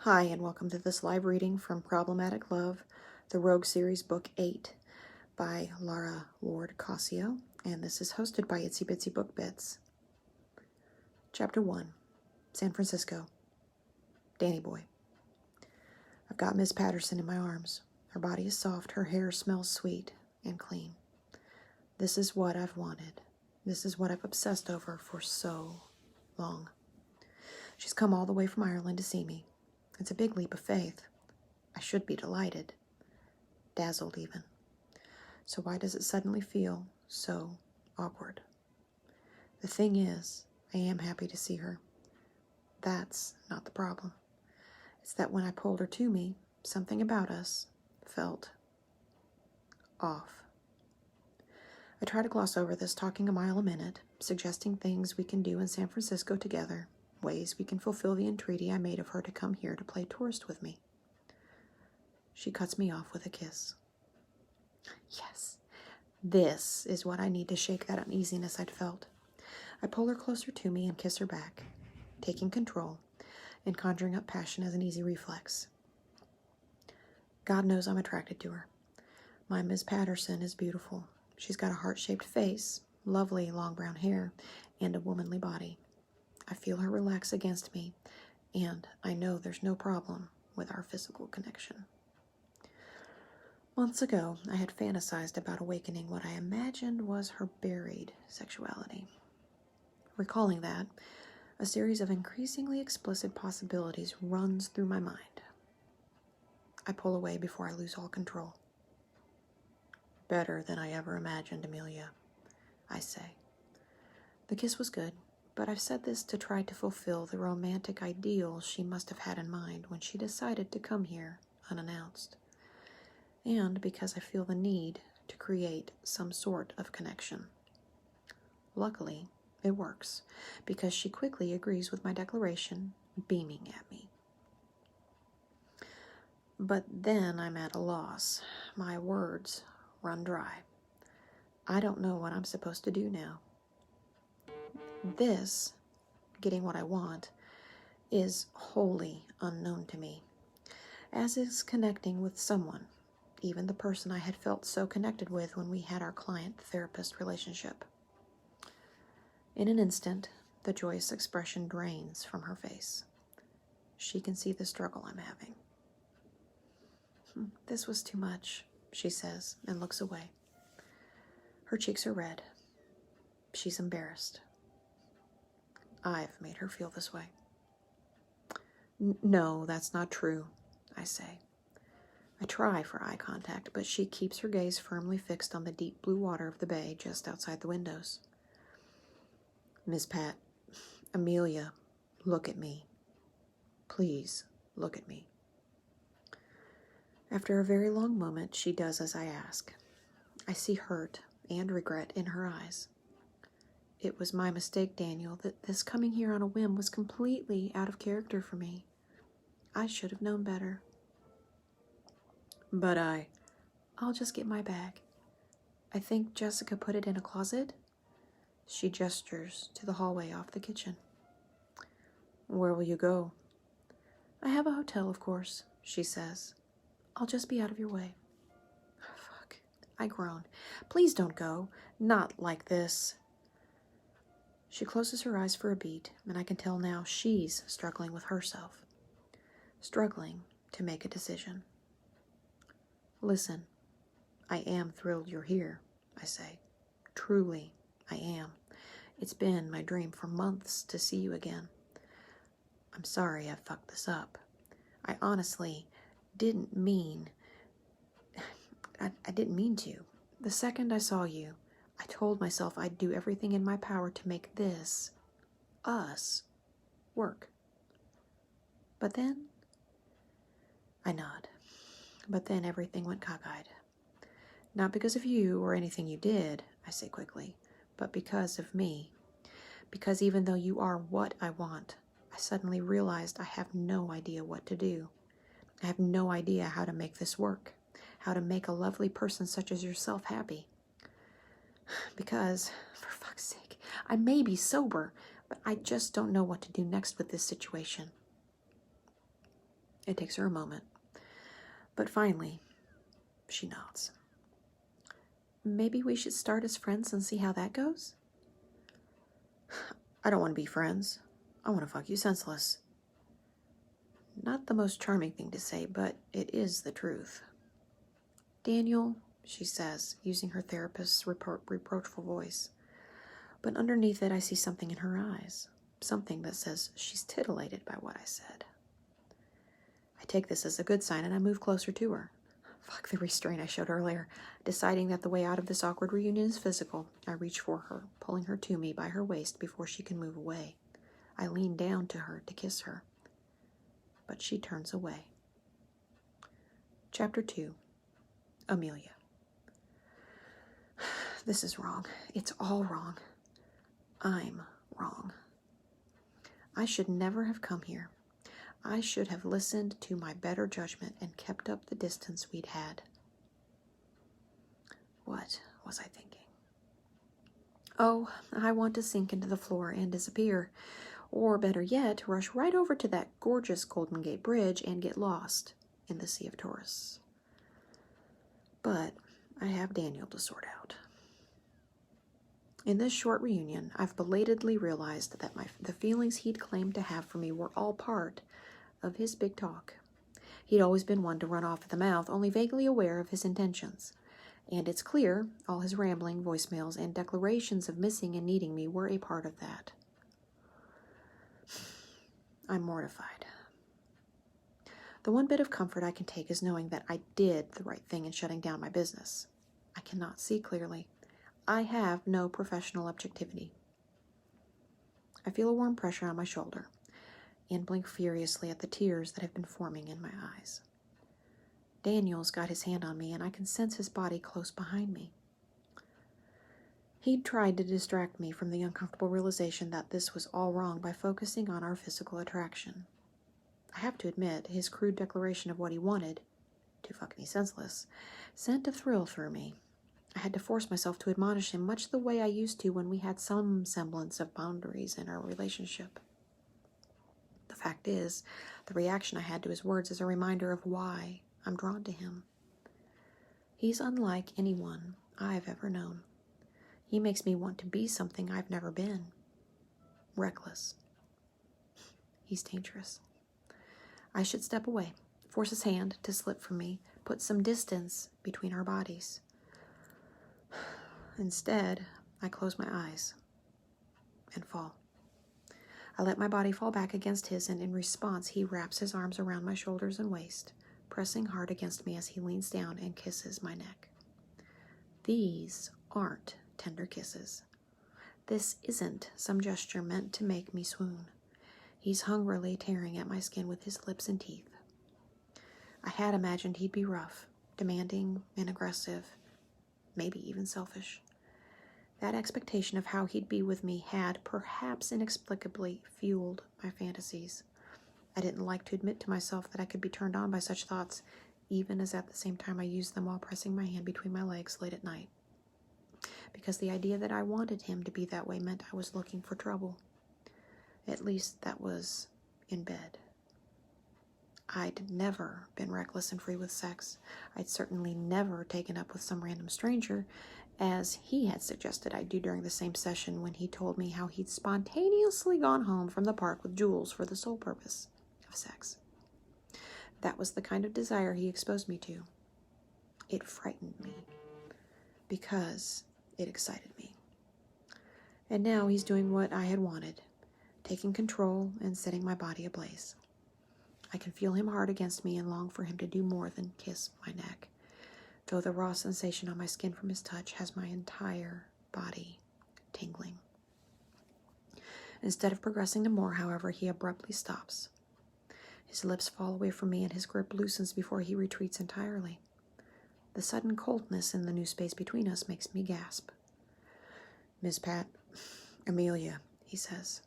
Hi, and welcome to this live reading from Problematic Love, the Rogue Series, Book 8 by Lara Cosio, and this is hosted by Itsy Bitsy Book Bits. Chapter 1, San Francisco. Danny Boy. I've got Miss Patterson in my arms. Her body is soft, her hair smells sweet and clean. This is what I've wanted. This is what I've obsessed over for so long. She's come all the way from Ireland to see me. It's a big leap of faith. I should be delighted, dazzled even. So why does it suddenly feel so awkward? The thing is, I am happy to see her. That's not the problem. It's that when I pulled her to me, something about us felt off. I try to gloss over this, talking a mile a minute, suggesting things we can do in San Francisco together, ways we can fulfill the entreaty I made of her to come here to play tourist with me. She cuts me off with a kiss. Yes, this is what I need to shake that uneasiness I'd felt. I pull her closer to me and kiss her back, taking control and conjuring up passion as an easy reflex. God knows I'm attracted to her. My Miss Patterson is beautiful. She's got a heart-shaped face, lovely long brown hair, and a womanly body. I feel her relax against me, and I know there's no problem with our physical connection. Months ago, I had fantasized about awakening what I imagined was her buried sexuality. Recalling that, a series of increasingly explicit possibilities runs through my mind. I pull away before I lose all control. Better than I ever imagined, Amelia, I say. The kiss was good, but I've said this to try to fulfill the romantic ideal she must have had in mind when she decided to come here unannounced, and because I feel the need to create some sort of connection. Luckily, it works, because she quickly agrees with my declaration, beaming at me. But then I'm at a loss. My words run dry. I don't know what I'm supposed to do now. This, getting what I want, is wholly unknown to me, as is connecting with someone, even the person I had felt so connected with when we had our client-therapist relationship. In an instant, the joyous expression drains from her face. She can see the struggle I'm having. This was too much, she says, and looks away. Her cheeks are red. She's embarrassed. I've made her feel this way. No, that's not true, I say. I try for eye contact, but she keeps her gaze firmly fixed on the deep blue water of the bay just outside the windows. Miss Pat, Amelia, look at me. Please, look at me. After a very long moment, she does as I ask. I see hurt and regret in her eyes. It was my mistake, Daniel, that this coming here on a whim was completely out of character for me. I should have known better. But I'll just get my bag. I think Jessica put it in a closet. She gestures to the hallway off the kitchen. Where will you go? I have a hotel, of course, she says. I'll just be out of your way. Fuck, I groan. Please don't go. Not like this. She closes her eyes for a beat, and I can tell now she's struggling with herself. Struggling to make a decision. Listen, I am thrilled you're here, I say. Truly, I am. It's been my dream for months to see you again. I'm sorry I fucked this up. I honestly didn't mean... I didn't mean to. The second I saw you, I told myself I'd do everything in my power to make this, us, work. But then... I nod. But then everything went cockeyed. Not because of you or anything you did, I say quickly, but because of me. Because even though you are what I want, I suddenly realized I have no idea what to do. I have no idea how to make this work, how to make a lovely person such as yourself happy. Because, for fuck's sake, I may be sober, but I just don't know what to do next with this situation. It takes her a moment. But finally, she nods. Maybe we should start as friends and see how that goes? I don't want to be friends. I want to fuck you senseless. Not the most charming thing to say, but it is the truth. Daniel, she says, using her therapist's reproachful voice. But underneath it, I see something in her eyes. Something that says she's titillated by what I said. I take this as a good sign and I move closer to her. Fuck the restraint I showed earlier. Deciding that the way out of this awkward reunion is physical, I reach for her, pulling her to me by her waist before she can move away. I lean down to her to kiss her. But she turns away. Chapter 2. Amelia. This is wrong. It's all wrong. I'm wrong. I should never have come here. I should have listened to my better judgment and kept up the distance we'd had. What was I thinking? Oh, I want to sink into the floor and disappear. Or better yet, rush right over to that gorgeous Golden Gate Bridge and get lost in the Sea of Tourists. But I have Daniel to sort out. In this short reunion, I've belatedly realized that the feelings he'd claimed to have for me were all part of his big talk. He'd always been one to run off at the mouth, only vaguely aware of his intentions. And it's clear all his rambling voicemails and declarations of missing and needing me were a part of that. I'm mortified. The one bit of comfort I can take is knowing that I did the right thing in shutting down my business. I cannot see clearly. I have no professional objectivity. I feel a warm pressure on my shoulder and blink furiously at the tears that have been forming in my eyes. Daniel's got his hand on me, and I can sense his body close behind me. He'd tried to distract me from the uncomfortable realization that this was all wrong by focusing on our physical attraction. I have to admit, his crude declaration of what he wanted, to fuck me senseless, sent a thrill through me. I had to force myself to admonish him much the way I used to when we had some semblance of boundaries in our relationship. The fact is, the reaction I had to his words is a reminder of why I'm drawn to him. He's unlike anyone I've ever known. He makes me want to be something I've never been. Reckless. He's dangerous. I should step away, force his hand to slip from me, put some distance between our bodies. Instead, I close my eyes and fall. I let my body fall back against his, and in response, he wraps his arms around my shoulders and waist, pressing hard against me as he leans down and kisses my neck. These aren't tender kisses. This isn't some gesture meant to make me swoon. He's hungrily tearing at my skin with his lips and teeth. I had imagined he'd be rough, demanding and aggressive, maybe even selfish. That expectation of how he'd be with me had, perhaps inexplicably, fueled my fantasies. I didn't like to admit to myself that I could be turned on by such thoughts, even as at the same time I used them while pressing my hand between my legs late at night. Because the idea that I wanted him to be that way meant I was looking for trouble. At least that was in bed. I'd never been reckless and free with sex. I'd certainly never taken up with some random stranger, as he had suggested I do during the same session when he told me how he'd spontaneously gone home from the park with Jules for the sole purpose of sex. That was the kind of desire he exposed me to. It frightened me because it excited me. And now he's doing what I had wanted, taking control and setting my body ablaze. I can feel him hard against me and long for him to do more than kiss my neck, though the raw sensation on my skin from his touch has my entire body tingling. Instead of progressing to more, however, he abruptly stops. His lips fall away from me and his grip loosens before he retreats entirely. The sudden coldness in the new space between us makes me gasp. "Miss Pat, Amelia," he says,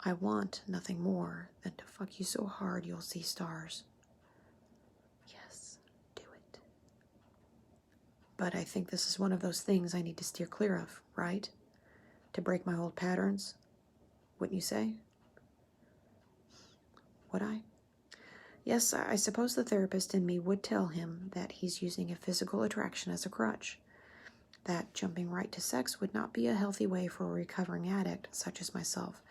"I want nothing more than to fuck you so hard you'll see stars." Yes, do it. But I think this is one of those things I need to steer clear of, right? To break my old patterns, wouldn't you say? Would I? Yes, I suppose the therapist in me would tell him that he's using a physical attraction as a crutch, that jumping right to sex would not be a healthy way for a recovering addict such as myself,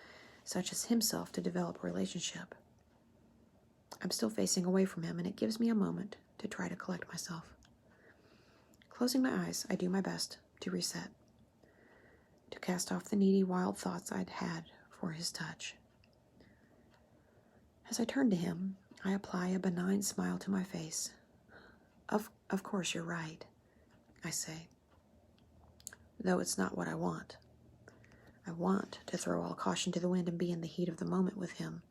such as himself, to develop a relationship. I'm still facing away from him, and it gives me a moment to try to collect myself. Closing my eyes, I do my best to reset, to cast off the needy, wild thoughts I'd had for his touch. As I turn to him, I apply a benign smile to my face. Of course you're right, I say, though it's not what I want. I want to throw all caution to the wind and be in the heat of the moment with him,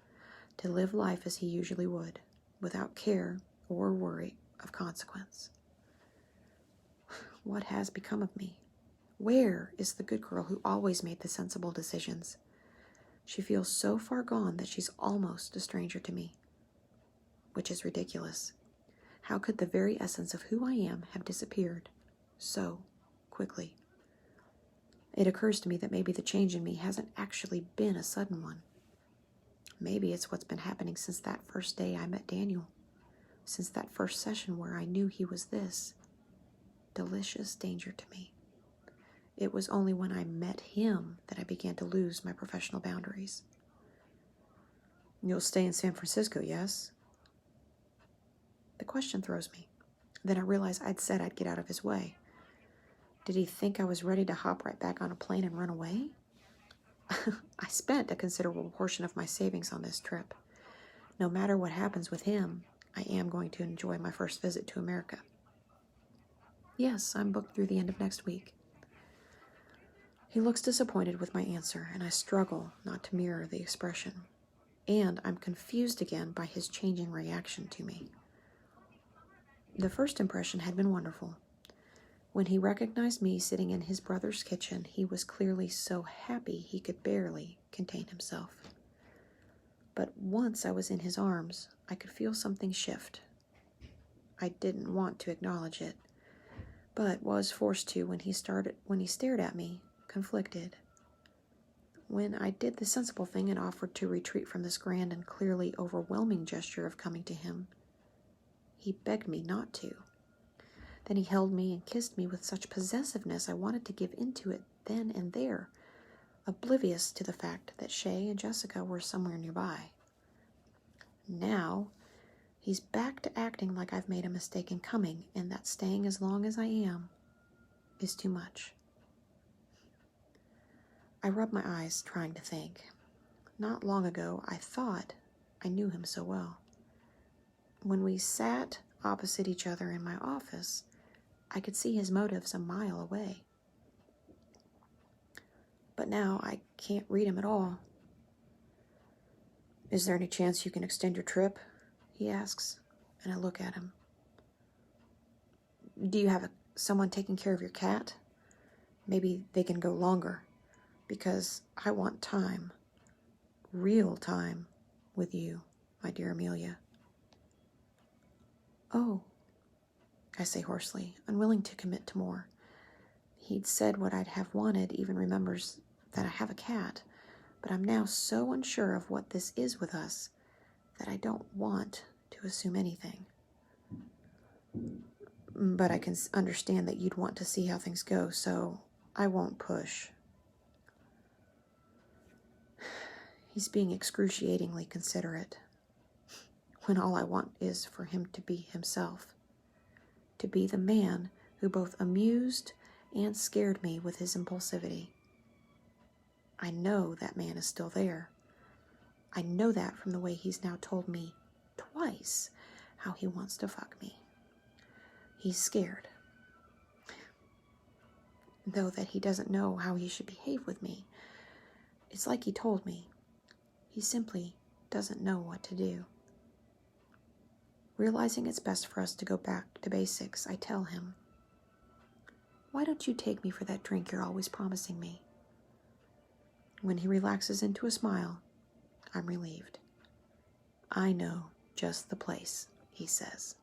to live life as he usually would, without care or worry of consequence. What has become of me? Where is the good girl who always made the sensible decisions? She feels so far gone that she's almost a stranger to me, which is ridiculous. How could the very essence of who I am have disappeared so quickly? It occurs to me that maybe the change in me hasn't actually been a sudden one. Maybe it's what's been happening since that first day I met Daniel, since that first session where I knew he was this delicious danger to me. It was only when I met him that I began to lose my professional boundaries. You'll stay in San Francisco, yes? The question throws me. Then I realize I'd said I'd get out of his way. Did he think I was ready to hop right back on a plane and run away? I spent a considerable portion of my savings on this trip. No matter what happens with him, I am going to enjoy my first visit to America. Yes, I'm booked through the end of next week. He looks disappointed with my answer, and I struggle not to mirror the expression. And I'm confused again by his changing reaction to me. The first impression had been wonderful. When he recognized me sitting in his brother's kitchen, he was clearly so happy he could barely contain himself. But once I was in his arms, I could feel something shift. I didn't want to acknowledge it, but was forced to when he stared at me, conflicted. When I did the sensible thing and offered to retreat from this grand and clearly overwhelming gesture of coming to him, he begged me not to. Then he held me and kissed me with such possessiveness I wanted to give into it then and there, oblivious to the fact that Shay and Jessica were somewhere nearby. Now, he's back to acting like I've made a mistake in coming, and that staying as long as I am is too much. I rub my eyes, trying to think. Not long ago, I thought I knew him so well. When we sat opposite each other in my office, I could see his motives a mile away. But now I can't read him at all. Is there any chance you can extend your trip? He asks, and I look at him. Do you have someone taking care of your cat? Maybe they can go longer, because I want time, real time, with you, my dear Amelia. Oh, I say hoarsely, unwilling to commit to more. He'd said what I'd have wanted, even remembers that I have a cat, but I'm now so unsure of what this is with us that I don't want to assume anything. But I can understand that you'd want to see how things go, so I won't push. He's being excruciatingly considerate, when all I want is for him to be himself, to be the man who both amused and scared me with his impulsivity. I know that man is still there. I know that from the way he's now told me twice how he wants to fuck me. He's scared, though that he doesn't know how he should behave with me. It's like he told me. He simply doesn't know what to do. Realizing it's best for us to go back to basics, I tell him, why don't you take me for that drink you're always promising me? When he relaxes into a smile, I'm relieved. I know just the place, he says.